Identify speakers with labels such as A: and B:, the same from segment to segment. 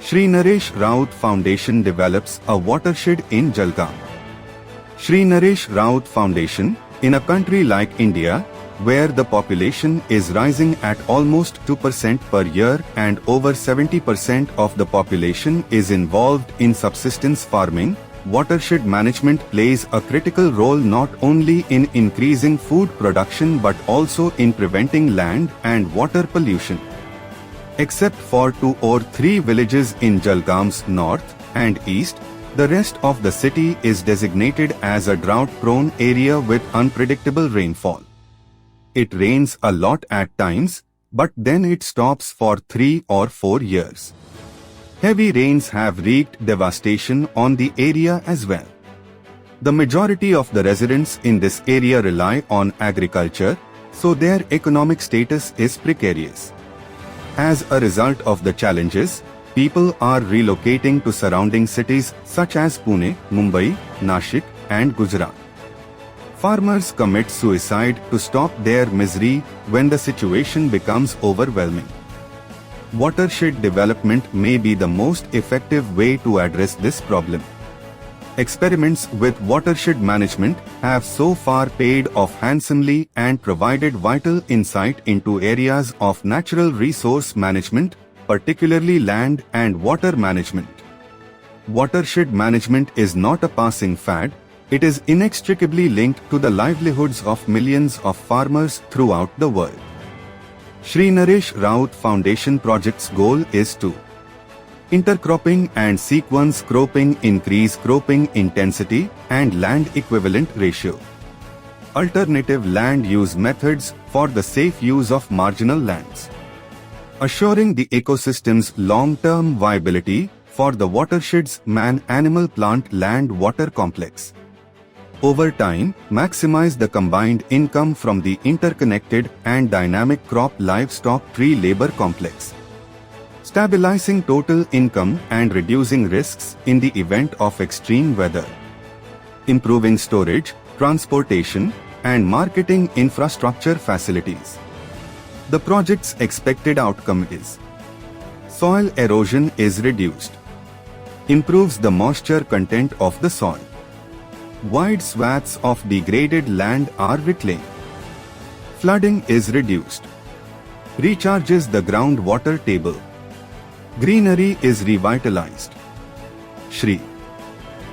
A: Shri Naresh Raut Foundation develops a watershed in Jalgaon. Shri Naresh Raut Foundation, in a country like India, where the population is rising at almost 2% per year and over 70% of the population is involved in subsistence farming, watershed management plays a critical role not only in increasing food production but also in preventing land and water pollution. Except for 2 or 3 villages in Jalgaon's north and east, the rest of the city is designated as a drought-prone area with unpredictable rainfall. It rains a lot at times, but then it stops for 3 or 4 years. Heavy rains have wreaked devastation on the area as well. The majority of the residents in this area rely on agriculture, so their economic status is precarious. As a result of the challenges, people are relocating to surrounding cities such as Pune, Mumbai, Nashik, and Gujarat. Farmers commit suicide to stop their misery when the situation becomes overwhelming. Watershed development may be the most effective way to address this problem. Experiments with watershed management have so far paid off handsomely and provided vital insight into areas of natural resource management, particularly land and water management. Watershed management is not a passing fad, it is inextricably linked to the livelihoods of millions of farmers throughout the world. Shri Naresh Raut Foundation project's goal is to intercropping and sequence cropping increase cropping intensity and land equivalent ratio. Alternative land use methods for the safe use of marginal lands. Assuring the ecosystem's long-term viability for the watershed's man-animal-plant-land-water complex. Over time, maximize the combined income from the interconnected and dynamic crop-livestock-tree-labor complex. Stabilizing total income and reducing risks in the event of extreme weather. Improving storage, transportation, and marketing infrastructure facilities. The project's expected outcome is: soil erosion is reduced. Improves the moisture content of the soil. Wide swaths of degraded land are reclaimed. Flooding is reduced. Recharges the groundwater table. Greenery is revitalized. Shri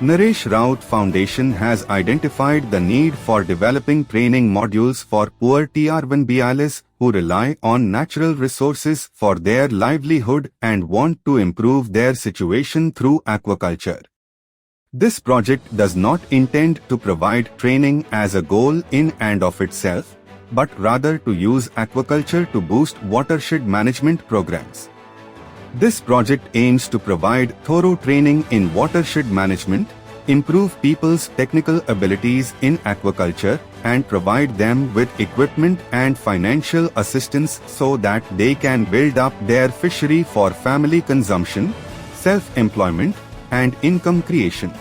A: Naresh Raut Foundation has identified the need for developing training modules for poor T-R1BLs who rely on natural resources for their livelihood and want to improve their situation through aquaculture. This project does not intend to provide training as a goal in and of itself, but rather to use aquaculture to boost watershed management programs. This project aims to provide thorough training in watershed management, improve people's technical abilities in aquaculture, and provide them with equipment and financial assistance so that they can build up their fishery for family consumption, self-employment, and income creation.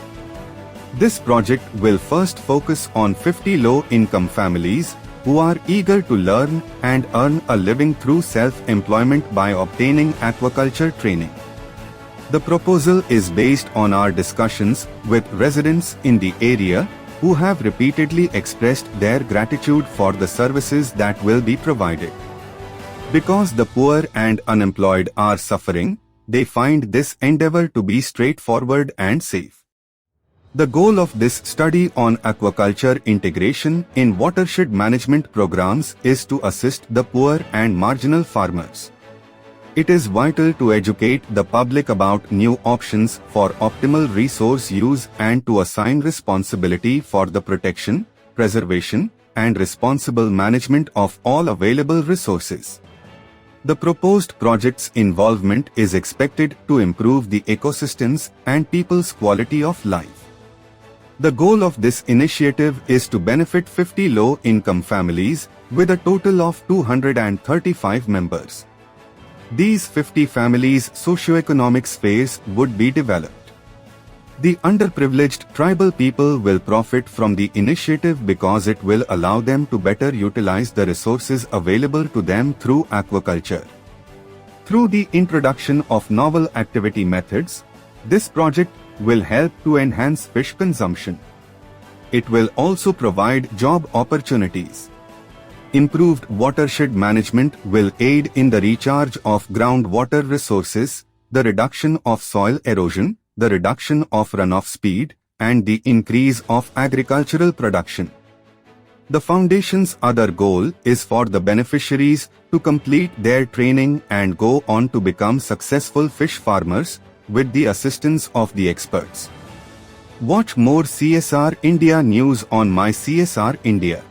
A: This project will first focus on 50 low-income families who are eager to learn and earn a living through self-employment by obtaining aquaculture training. The proposal is based on our discussions with residents in the area who have repeatedly expressed their gratitude for the services that will be provided. Because the poor and unemployed are suffering, they find this endeavor to be straightforward and safe. The goal of this study on aquaculture integration in watershed management programs is to assist the poor and marginal farmers. It is vital to educate the public about new options for optimal resource use and to assign responsibility for the protection, preservation, and responsible management of all available resources. The proposed project's involvement is expected to improve the ecosystems and people's quality of life. The goal of this initiative is to benefit 50 low-income families with a total of 235 members. These 50 families' socioeconomic spheres would be developed. The underprivileged tribal people will profit from the initiative because it will allow them to better utilize the resources available to them through aquaculture. Through the introduction of novel activity methods, this project will help to enhance fish consumption. It will also provide job opportunities. Improved watershed management will aid in the recharge of groundwater resources, the reduction of soil erosion, the reduction of runoff speed, and the increase of agricultural production. The Foundation's other goal is for the beneficiaries to complete their training and go on to become successful fish farmers with the assistance of the experts. Watch more CSR India news on My CSR India.